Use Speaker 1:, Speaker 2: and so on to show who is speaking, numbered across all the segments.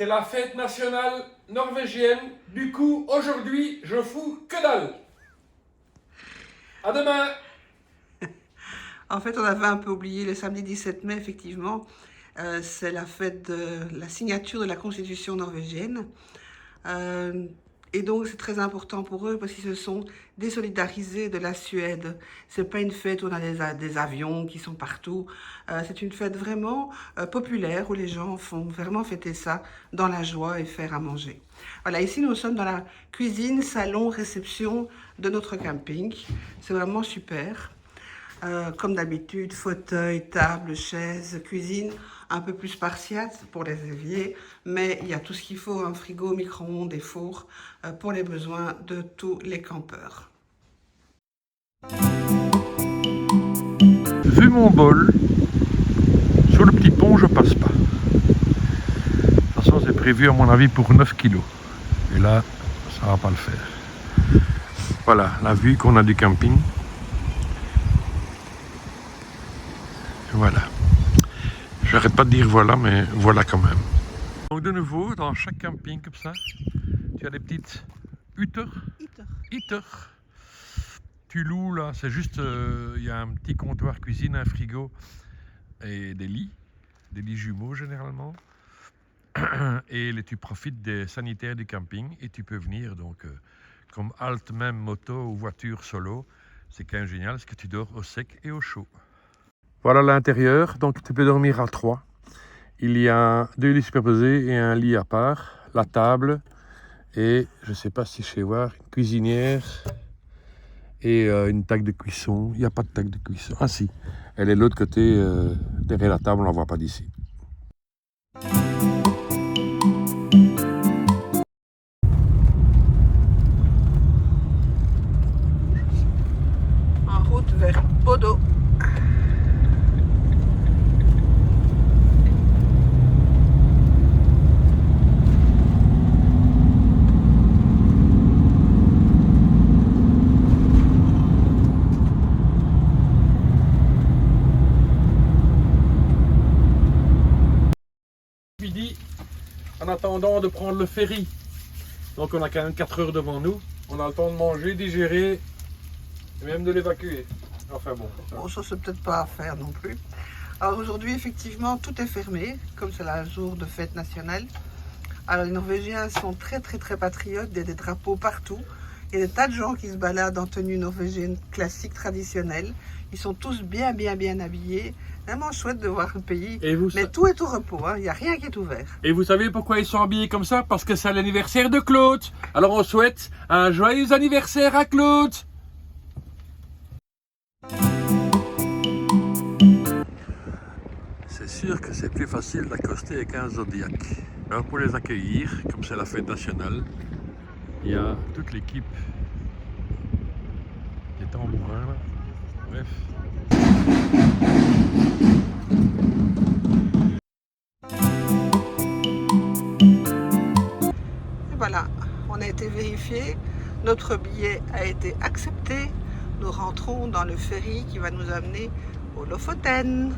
Speaker 1: c'est la fête nationale norvégienne. Du coup, aujourd'hui, je fous que dalle. À demain.
Speaker 2: En fait, on avait un peu oublié le samedi 17 mai, effectivement. C'est la fête de la signature de la Constitution norvégienne. Et donc, c'est très important pour eux parce qu'ils se sont désolidarisés de la Suède. C'est pas une fête où on a des avions qui sont partout. C'est une fête vraiment populaire où les gens font vraiment fêter ça dans la joie et faire à manger. Voilà, ici, nous sommes dans la cuisine, salon, réception de notre camping. C'est vraiment super. Comme d'habitude, fauteuil, table, chaise, cuisine, un peu plus spartiate pour les éviers, mais il y a tout ce qu'il faut, un frigo, micro-ondes et four pour les besoins de tous les campeurs.
Speaker 3: Vu mon bol, sur le petit pont je passe pas. De toute façon c'est prévu à mon avis pour 9 kilos. Et là, ça va pas le faire. Voilà la vue qu'on a du camping. Voilà. J'arrête pas de dire voilà, mais voilà quand même. Donc de nouveau, dans chaque camping comme ça, tu as des petites hutters. Tu loues là, c'est juste, il y a un petit comptoir cuisine, un frigo et des lits jumeaux généralement. Et tu profites des sanitaires du camping et tu peux venir donc comme halte même moto ou voiture solo. C'est quand même génial parce que tu dors au sec et au chaud. Voilà l'intérieur, donc tu peux dormir à 3. Il y a 2 lits superposés et un lit à part, la table et je ne sais pas si je sais voir, une cuisinière et une table de cuisson. Il n'y a pas de table de cuisson. Ah si, elle est de l'autre côté, derrière la table, on ne la voit pas d'ici.
Speaker 2: En route vers Bodo.
Speaker 1: Midi, en attendant de prendre le ferry. Donc on a quand même 4 heures devant nous. On a le temps de manger, digérer et même de l'évacuer. Enfin bon.
Speaker 2: Bon, ça c'est peut-être pas à faire non plus. Alors aujourd'hui, effectivement, tout est fermé, comme c'est le jour de fête nationale. Alors les Norvégiens sont très patriotes, il y a des drapeaux partout. Il y a des tas de gens qui se baladent en tenue norvégienne classique, traditionnelle. Ils sont tous bien habillés. Vraiment chouette de voir le pays. Mais tout est au repos, hein. Il n'y a rien qui est ouvert.
Speaker 1: Et vous savez pourquoi ils sont habillés comme ça? Parce que c'est l'anniversaire de Claude. Alors on souhaite un joyeux anniversaire à Claude.
Speaker 3: C'est sûr que c'est plus facile d'accoster avec un Zodiac. Alors pour les accueillir, comme c'est la fête nationale, il y a toute l'équipe des tambourins là. Bref.
Speaker 2: Et voilà, on a été vérifié, notre billet a été accepté. Nous rentrons dans le ferry qui va nous amener au Lofoten.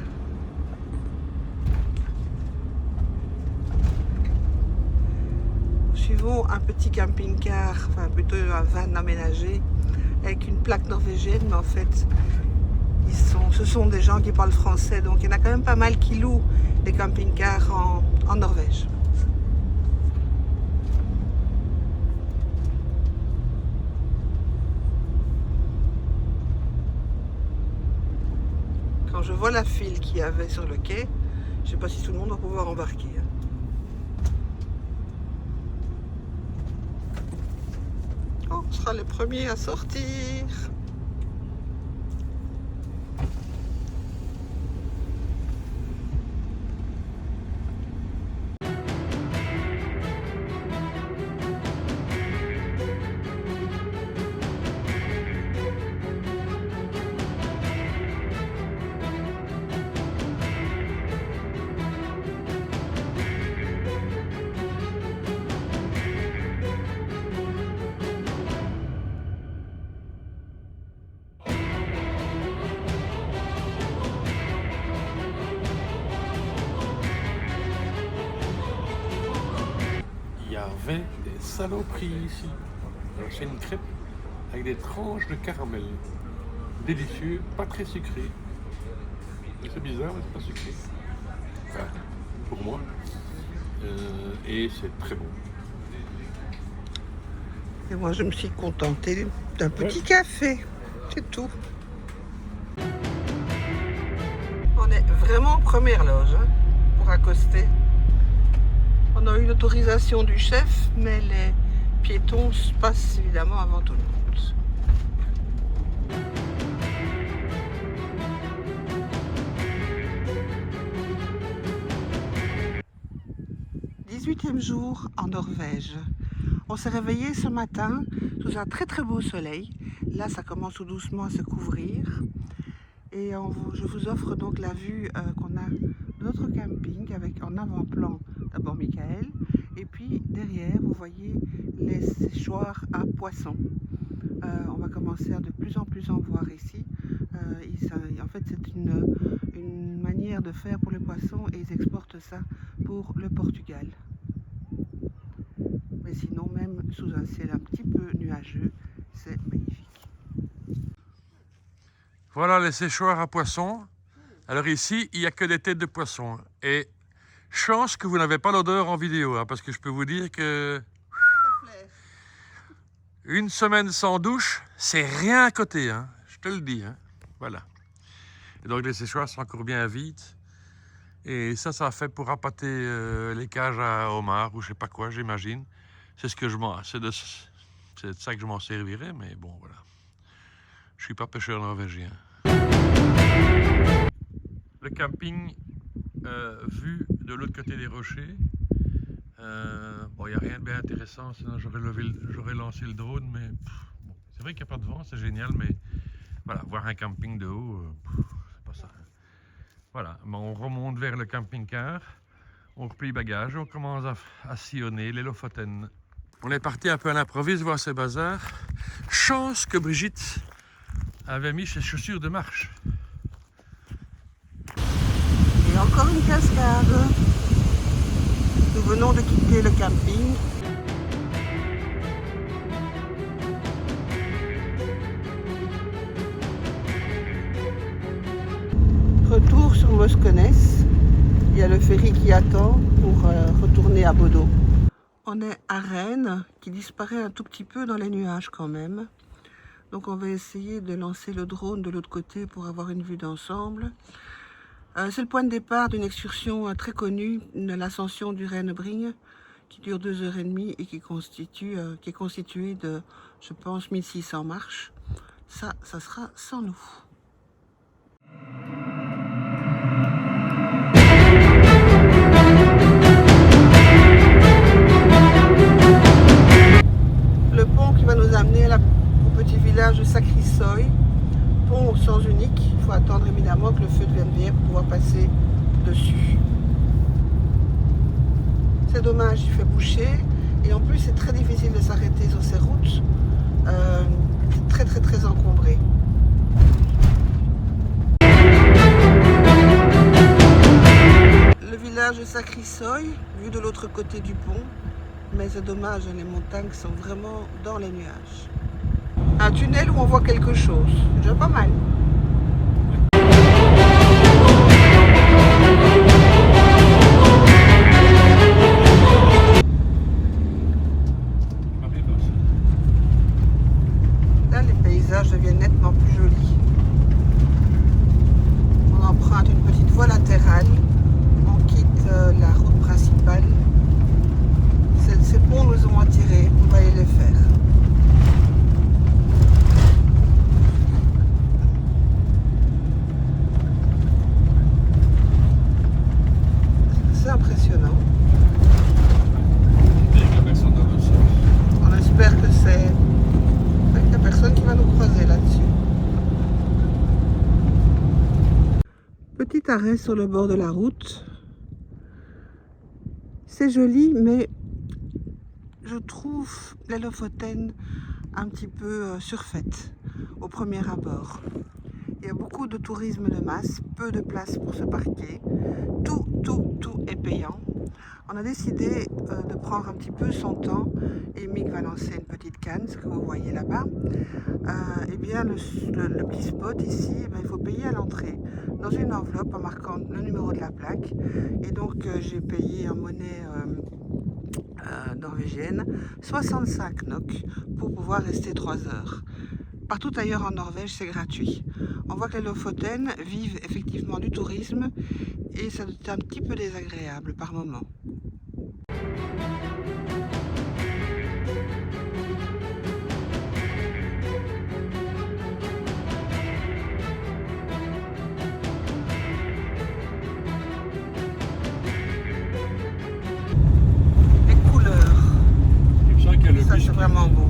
Speaker 2: Nous suivons un petit camping-car, enfin plutôt un van aménagé avec une plaque norvégienne, mais en fait ce sont des gens qui parlent français, donc il y en a quand même pas mal qui louent des camping-cars en Norvège. Quand je vois la file qu'il y avait sur le quai, je ne sais pas si tout le monde va pouvoir embarquer. On sera les premiers à sortir.
Speaker 1: saloperie ici. Alors, c'est une crêpe avec des tranches de caramel. Délicieux, pas très sucré. C'est bizarre, mais c'est pas sucré. Enfin, pour moi. Et c'est très bon.
Speaker 2: Et moi, je me suis contentée d'un petit café. C'est tout. On est vraiment en première loge hein, pour accoster. On a eu l'autorisation du chef, mais les piétons passent évidemment avant tout le monde. 18e jour en Norvège. On s'est réveillé ce matin sous un très beau soleil. Là, ça commence tout doucement à se couvrir. Et je vous offre donc la vue qu'on a de notre camping avec en avant-plan d'abord Michael. Et puis derrière, vous voyez les séchoirs à poissons. On va commencer à de plus en plus en voir ici. En fait, c'est une manière de faire pour les poissons et ils exportent ça pour le Portugal. Mais sinon, même sous un ciel un petit peu nuageux, c'est magnifique.
Speaker 3: Voilà les séchoirs à poissons. Alors ici, il n'y a que des têtes de poissons. Et chance que vous n'avez pas l'odeur en vidéo, hein, parce que je peux vous dire que une semaine sans douche, c'est rien à côté, hein, je te le dis. Hein. Voilà. Et donc les séchoirs sont encore bien vides. Et ça fait pour appâter les cages à homards ou je sais pas quoi, j'imagine. C'est ce que c'est de ça que je m'en servirai, mais bon, voilà. Je suis pas pêcheur norvégien. Le camping vu de l'autre côté des rochers. Bon, il n'y a rien de bien intéressant, sinon j'aurais lancé le drone, mais bon, c'est vrai qu'il n'y a pas de vent, c'est génial, mais voilà, voir un camping de haut, c'est pas ça. Voilà, on remonte vers le camping-car, on replie bagages, on commence à sillonner les Lofoten. On est parti un peu à l'improviste voir ces bazars. Chance que Brigitte avait mis ses chaussures de marche.
Speaker 2: Et encore une cascade. Nous venons de quitter le camping. Retour sur Moskenes. Il y a le ferry qui attend pour retourner à Bodø. On est à Rennes, qui disparaît un tout petit peu dans les nuages quand même. Donc on va essayer de lancer le drone de l'autre côté pour avoir une vue d'ensemble. C'est le point de départ d'une excursion très connue, l'ascension du Rennebring, qui dure 2h30 et qui est constituée de, je pense, 1600 marches. Ça sera sans nous. Le pont qui va nous amener au petit village de Sakrisøy. Pont au sens unique, il faut attendre évidemment que le feu devienne vert pour pouvoir passer dessus. C'est dommage, il fait boucher et en plus c'est très difficile de s'arrêter sur ces routes, c'est très encombré. Le village de Sakrisøy, vu de l'autre côté du pont, mais c'est dommage, les montagnes sont vraiment dans les nuages. Un tunnel où on voit quelque chose, c'est déjà pas mal. Là, les paysages deviennent nettement plus jolis. On emprunte une petite voie latérale, on quitte la route principale. Ces ponts nous ont attirés, on va aller les faire. C'est impressionnant. On espère que c'est qu'il n'y a personne qui va nous croiser là-dessus. Petit arrêt sur le bord de la route. C'est joli, mais je trouve les Lofoten un petit peu surfaites au premier abord. Il y a beaucoup de tourisme de masse, peu de place pour se parquer. Tout est payant. On a décidé de prendre un petit peu son temps et Mick va lancer une petite canne, ce que vous voyez là-bas. Eh bien, le petit spot ici, eh bien, il faut payer à l'entrée dans une enveloppe en marquant le numéro de la plaque. Et donc, j'ai payé en monnaie norvégienne 65 NOK pour pouvoir rester 3 heures. Partout ailleurs en Norvège, c'est gratuit. On voit que les Lofoten vivent effectivement du tourisme et ça est un petit peu désagréable par moment. Les couleurs,
Speaker 1: Tu sens qu'il y a le
Speaker 2: ça
Speaker 1: bus
Speaker 2: c'est vraiment beau.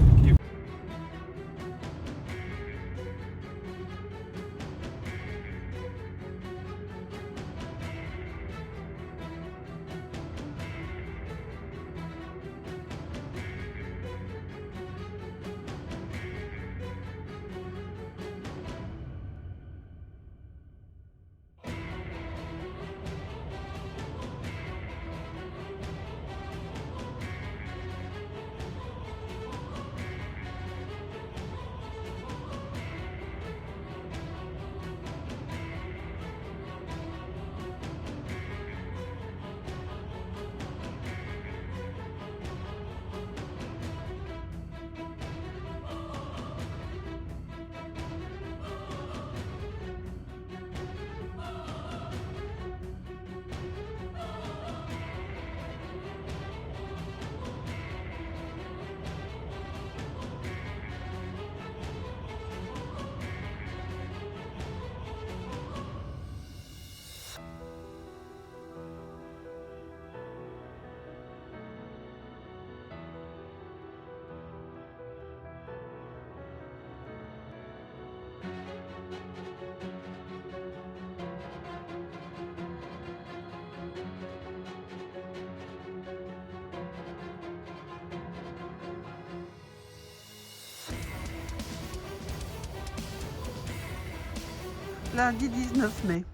Speaker 2: Lundi 19 mai,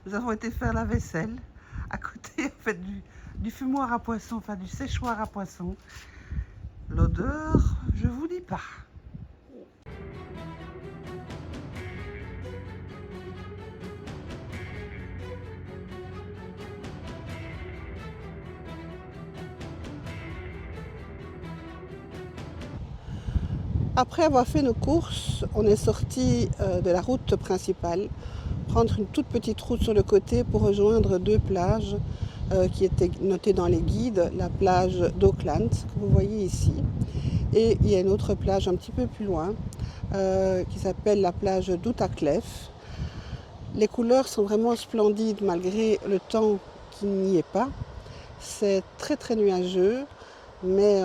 Speaker 2: nous avons été faire la vaisselle à côté en fait, du fumoir à poisson, enfin du séchoir à poisson. L'odeur, je vous dis pas. Après avoir fait nos courses, on est sorti de la route principale, prendre une toute petite route sur le côté pour rejoindre 2 plages qui étaient notées dans les guides. La plage d'Auckland, que vous voyez ici, et il y a une autre plage un petit peu plus loin qui s'appelle la plage d'Utaklef. Les couleurs sont vraiment splendides malgré le temps qui n'y est pas. C'est très très nuageux, mais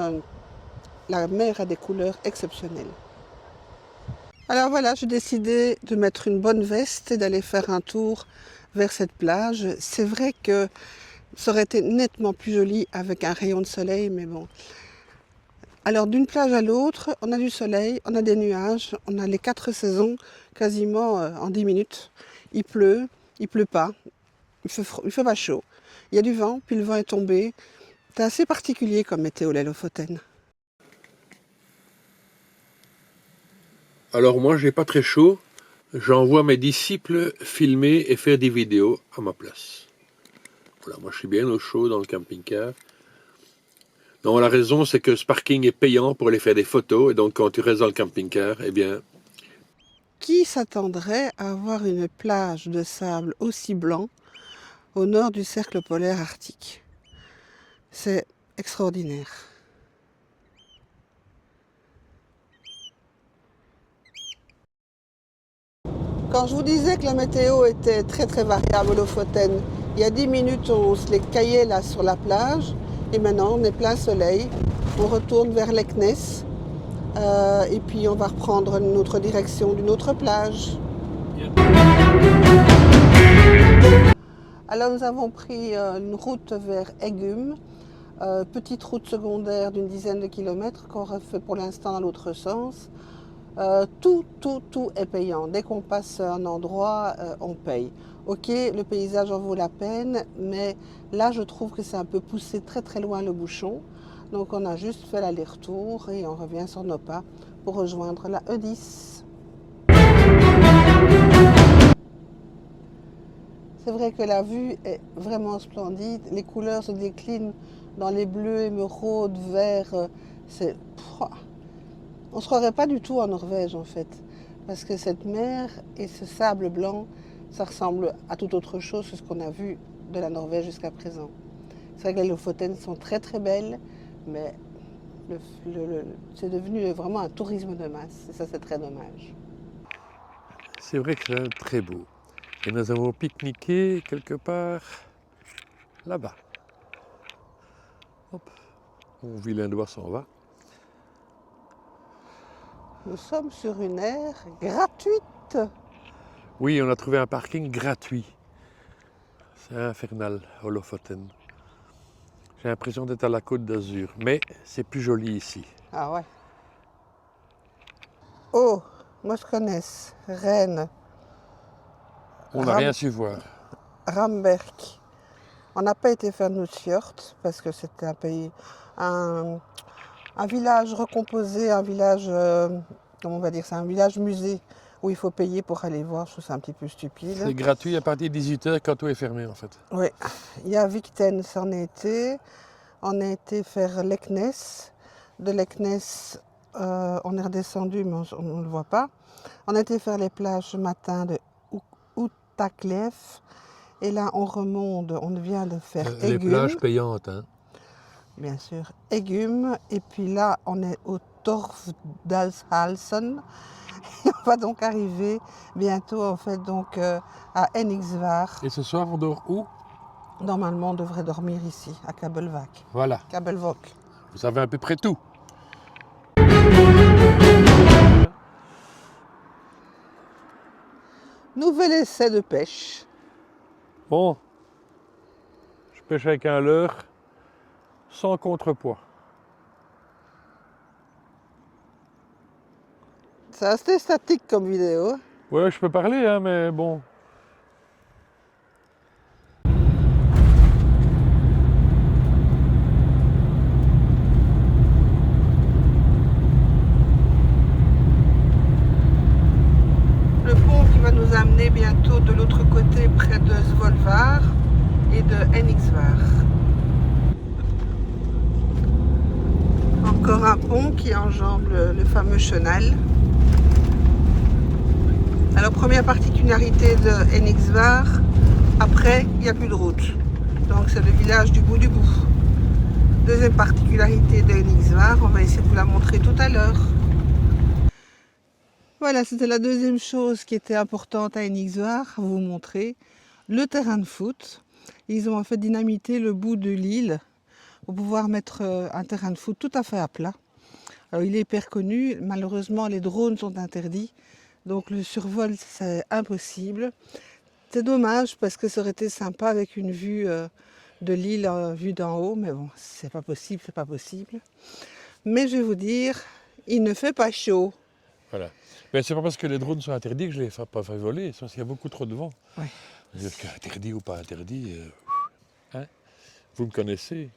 Speaker 2: la mer a des couleurs exceptionnelles. Alors voilà, j'ai décidé de mettre une bonne veste et d'aller faire un tour vers cette plage. C'est vrai que ça aurait été nettement plus joli avec un rayon de soleil, mais bon. Alors d'une plage à l'autre, on a du soleil, on a des nuages, on a les 4 saisons quasiment en 10 minutes. Il pleut pas, il fait pas chaud. Il y a du vent, puis le vent est tombé. C'est assez particulier comme météo, les Lofoten.
Speaker 1: Alors moi, j'ai pas très chaud. J'envoie mes disciples filmer et faire des vidéos à ma place. Voilà, moi je suis bien au chaud dans le camping-car. Non, la raison, c'est que ce parking est payant pour aller faire des photos. Et donc, quand tu restes dans le camping-car, eh bien...
Speaker 2: Qui s'attendrait à avoir une plage de sable aussi blanc au nord du cercle polaire arctique? C'est extraordinaire. Quand je vous disais que la météo était très très variable aux Lofoten, il y a 10 minutes on se les caillait là sur la plage et maintenant on est plein soleil. On retourne vers Leknes et puis on va reprendre notre direction d'une autre plage. Alors nous avons pris une route vers Egum, petite route secondaire d'une dizaine de kilomètres qu'on refait pour l'instant dans l'autre sens. Tout est payant. Dès qu'on passe un endroit, on paye. Ok, le paysage en vaut la peine, mais là, je trouve que c'est un peu poussé très très loin le bouchon. Donc, on a juste fait l'aller-retour et on revient sur nos pas pour rejoindre la E10. C'est vrai que la vue est vraiment splendide. Les couleurs se déclinent dans les bleus, émeraudes, verts. On ne se croirait pas du tout en Norvège en fait. Parce que cette mer et ce sable blanc, ça ressemble à toute autre chose que ce qu'on a vu de la Norvège jusqu'à présent. C'est vrai que les Lofoten sont très très belles, mais c'est devenu vraiment un tourisme de masse. Et ça, c'est très dommage.
Speaker 3: C'est vrai que c'est très beau. Et nous avons pique-niqué quelque part là-bas. Hop, mon vilain doigt s'en va.
Speaker 2: Nous sommes sur une aire gratuite.
Speaker 3: Oui, on a trouvé un parking gratuit. C'est infernal, au Lofoten. J'ai l'impression d'être à la Côte d'Azur, mais c'est plus joli ici.
Speaker 2: Ah ouais. Oh, moi je connais Rennes.
Speaker 3: On n'a rien su voir.
Speaker 2: Ramberg. On n'a pas été faire Nordfjord parce que c'était un village recomposé, un village, comment on va dire, c'est un village musée où il faut payer pour aller voir. Je trouve ça un petit peu stupide.
Speaker 3: C'est gratuit à partir de 18h quand tout est fermé en fait.
Speaker 2: Oui, il y a Victen, ça en a été. On a été faire Leknes. De Leknes, on est redescendu, mais on ne le voit pas. On a été faire les plages ce matin de Utaklev. Et là, on remonte, on vient de faire Egum.
Speaker 3: Les plages payantes, hein.
Speaker 2: Bien sûr, Egum. Et puis là, on est au Torfdalshalsen. Et on va donc arriver bientôt, en fait, donc, à Eniksvar.
Speaker 3: Et ce soir, on dort où?
Speaker 2: Normalement, on devrait dormir ici, à Kabelvak.
Speaker 3: Voilà.
Speaker 2: Kabelvok.
Speaker 3: Vous savez à peu près tout.
Speaker 2: Nouvel essai de pêche.
Speaker 3: Bon, je pêche avec un leurre sans contrepoids.
Speaker 2: C'est assez statique comme vidéo.
Speaker 3: Ouais, je peux parler, hein, mais bon.
Speaker 2: Le pont qui va nous amener bientôt de l'autre côté, près de Svolvær et de Eniksvar. Encore un pont qui enjambe le fameux chenal. Alors, première particularité de Eniksvar, après, il n'y a plus de route. Donc, c'est le village du bout du bout. Deuxième particularité de Eniksvar, on va essayer de vous la montrer tout à l'heure. Voilà, c'était la deuxième chose qui était importante à Eniksvar, à vous montrer. Le terrain de foot. Ils ont en fait dynamité le bout de l'île pour pouvoir mettre un terrain de foot tout à fait à plat. Alors, il est hyper connu, malheureusement les drones sont interdits, donc le survol c'est impossible. C'est dommage parce que ça aurait été sympa avec une vue de l'île, vue d'en haut, mais bon, c'est pas possible, c'est pas possible. Mais je vais vous dire, il ne fait pas chaud.
Speaker 3: Voilà. Mais c'est pas parce que les drones sont interdits que je les fais pas fait voler, c'est parce qu'il y a beaucoup trop de vent.
Speaker 2: Ouais.
Speaker 3: C'est-à-dire qu'interdit ou pas interdit, hein, vous me connaissez.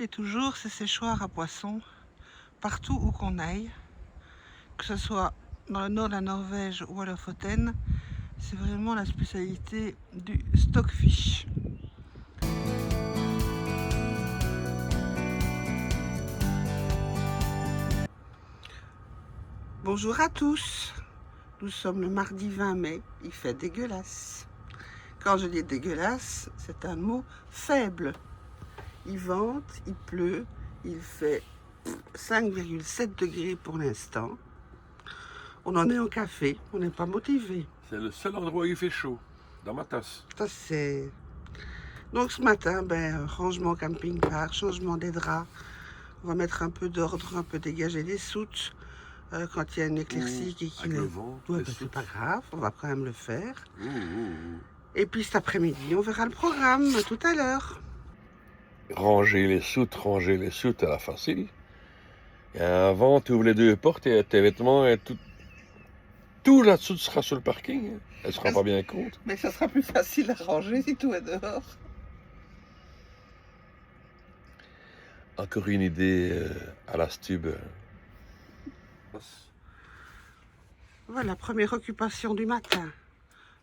Speaker 2: Et toujours ces séchoirs à poissons, partout où qu'on aille, que ce soit dans le nord de la Norvège ou à Lofoten, c'est vraiment la spécialité du stockfish. Bonjour à tous, nous sommes le mardi 20 mai, il fait dégueulasse. Quand je dis dégueulasse, c'est un mot faible. Il vente, il pleut, il fait 5,7 degrés pour l'instant. On en est au café, on n'est pas motivé.
Speaker 1: C'est le seul endroit où il fait chaud, dans ma tasse.
Speaker 2: Ça c'est... Donc ce matin, rangement camping-car, changement des draps. On va mettre un peu d'ordre, un peu dégager les soutes. Quand il y a une éclaircie qui
Speaker 1: avec le vent,
Speaker 2: ouais, c'est pas grave, on va quand même le faire.
Speaker 1: Ouh.
Speaker 2: Et puis cet après-midi, on verra le programme tout à l'heure.
Speaker 1: Ranger les soutes à la facile. Il y a un vent, tu ouvres les deux portes et tes vêtements et tout là-dessous sera sur le parking. Elle sera pas bien compte.
Speaker 2: Mais ça sera plus facile à ranger si tout est dehors.
Speaker 1: Encore une idée à la stube.
Speaker 2: Voilà, première occupation du matin.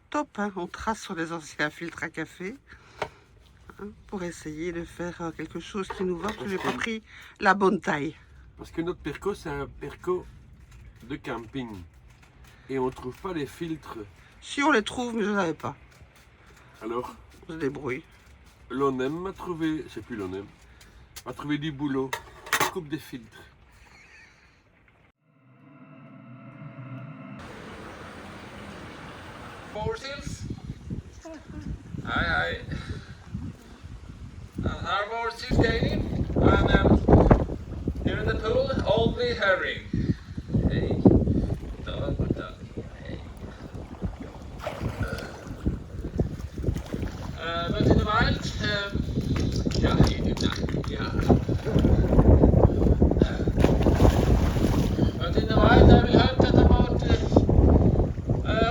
Speaker 2: Top, hein, on trace sur les anciens filtres à café hein, pour essayer de faire quelque chose qui nous va. Je n'ai pas pris la bonne taille.
Speaker 1: Parce que notre perco, c'est un perco de camping. Et on ne trouve pas les filtres.
Speaker 2: Si on les trouve, mais je n'en avais pas.
Speaker 1: Alors,
Speaker 2: On se débrouille.
Speaker 1: l'ONEM m'a trouvé, c'est plus l'ONEM, m'a trouvé du boulot. Je coupe des filtres.
Speaker 3: Forces. Hei, hei. And her Forces dating. And here in the pool, only herring. Hey. Dog, dog. Hey. But in the wild, yeah, he did that. Yeah. But in the wild, I will hunt at about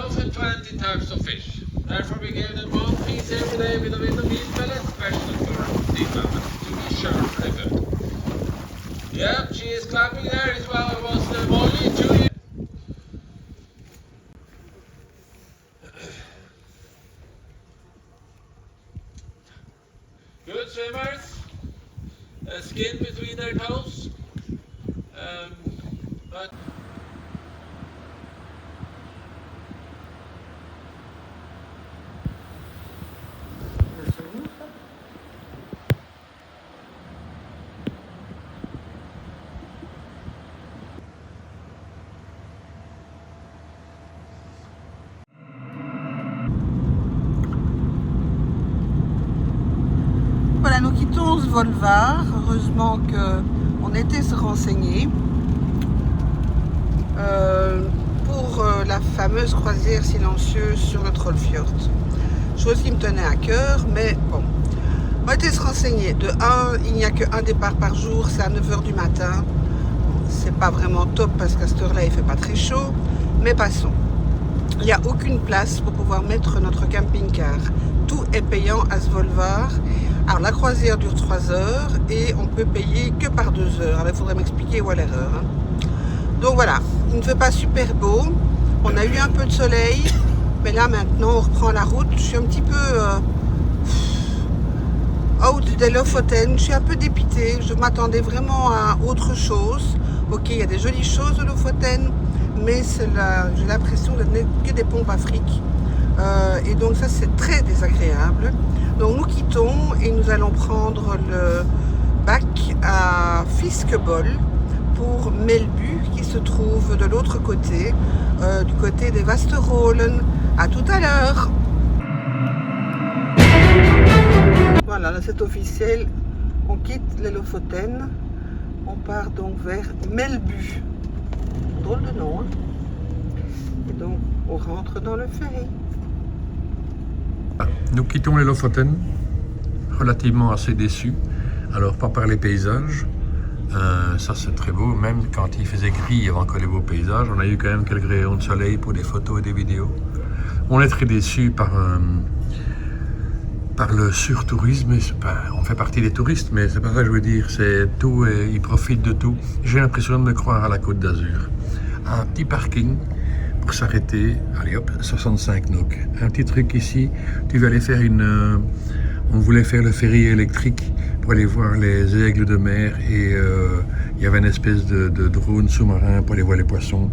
Speaker 3: often 20 types of fish. Therefore, we gave them one piece every day with a bit of meat pellet, special for the moment to be sharp and good. Yeah, she is clapping there. It was the Molly 2 years. Good swimmers. Skin between their toes. But
Speaker 2: Voilà, nous quittons Svolvær. Heureusement qu'on était se renseigner pour la fameuse croisière silencieuse sur le Trollfjord. Chose qui me tenait à cœur, mais bon. On a été se renseigner. De 1, il n'y a qu'un départ par jour, c'est à 9 h du matin. C'est pas vraiment top parce qu'à cette heure-là, il fait pas très chaud, mais passons. Il n'y a aucune place pour pouvoir mettre notre camping-car. Tout est payant à Svolvær. Alors la croisière dure 3 heures et on peut payer que par 2 heures. Alors il faudrait m'expliquer où est l'erreur. Hein. Donc voilà, il ne fait pas super beau. On a eu un peu de soleil, mais là maintenant on reprend la route. Je suis un petit peu out des Lofoten. Je suis un peu dépitée. Je m'attendais vraiment à autre chose. Ok, il y a des jolies choses de Lofoten, mais j'ai l'impression de n'être que des pompes à fric. Et donc ça c'est très désagréable. Donc nous quittons et nous allons prendre le bac à Fiskebol pour Melbu qui se trouve de l'autre côté, du côté des Vasterålen. À tout à l'heure. Voilà, là c'est officiel, on quitte les Lofoten, on part donc vers Melbu. Drôle de nom, hein. Et donc on rentre dans le ferry.
Speaker 3: Nous quittons les Lofoten, relativement assez déçus. Alors, pas par les paysages, ça c'est très beau, même quand il faisait gris, il y avait encore les beaux paysages. On a eu quand même quelques rayons de soleil pour des photos et des vidéos. On est très déçus par par le surtourisme. On fait partie des touristes, mais c'est pas ça que je veux dire. C'est tout et ils profitent de tout. J'ai l'impression de me croire à la Côte d'Azur. Un petit parking pour s'arrêter. Allez hop, 65 NOK. Un petit truc ici. Tu vas aller faire on voulait faire le ferry électrique pour aller voir les aigles de mer et il y avait une espèce de drone sous-marin pour aller voir les poissons.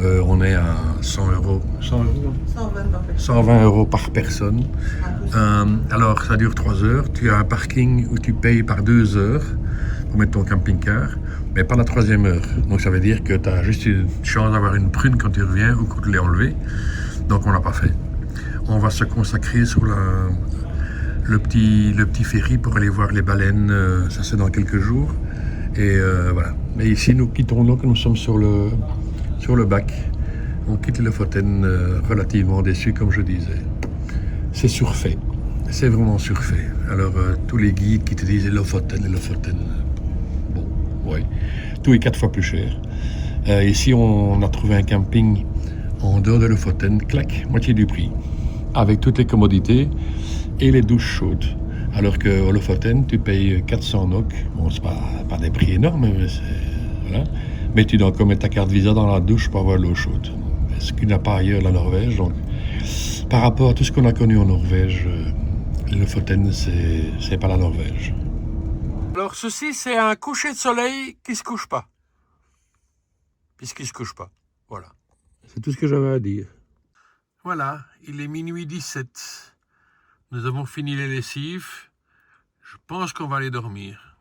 Speaker 3: On est à 100 euros. 100 euros 120 euros par personne. Alors ça dure 3 heures. Tu as un parking où tu payes par 2 heures pour mettre ton camping-car, mais pas la 3e heure. Donc ça veut dire que tu as juste une chance d'avoir une prune quand tu reviens ou quand tu l'as enlevé. Donc on l'a pas fait. On va se consacrer sur le petit ferry pour aller voir les baleines. Ça c'est dans quelques jours. Et voilà. Mais ici nous quittons donc, nous sommes sur le bac. On quitte Lofoten relativement déçu, comme je disais. C'est surfait. C'est vraiment surfait. Alors, tous les guides qui te disent Lofoten, bon, ouais. Tout est 4 fois plus cher. Ici, on a trouvé un camping en dehors de Lofoten, clac, moitié du prix. Avec toutes les commodités et les douches chaudes. Alors qu'au Lofoten, tu payes 400 NOK. Bon, c'est pas des prix énormes, mais voilà. Mais tu dois encore mettre ta carte Visa dans la douche pour avoir l'eau chaude. Ce qu'il n'y a pas ailleurs, la Norvège. Donc, par rapport à tout ce qu'on a connu en Norvège, le Lofoten, c'est pas la Norvège. Alors ceci, c'est un coucher de soleil qui se couche pas. Puisqu'il se couche pas. Voilà. C'est tout ce que j'avais à dire. Voilà, il est minuit 17. Nous avons fini les lessives. Je pense qu'on va aller dormir.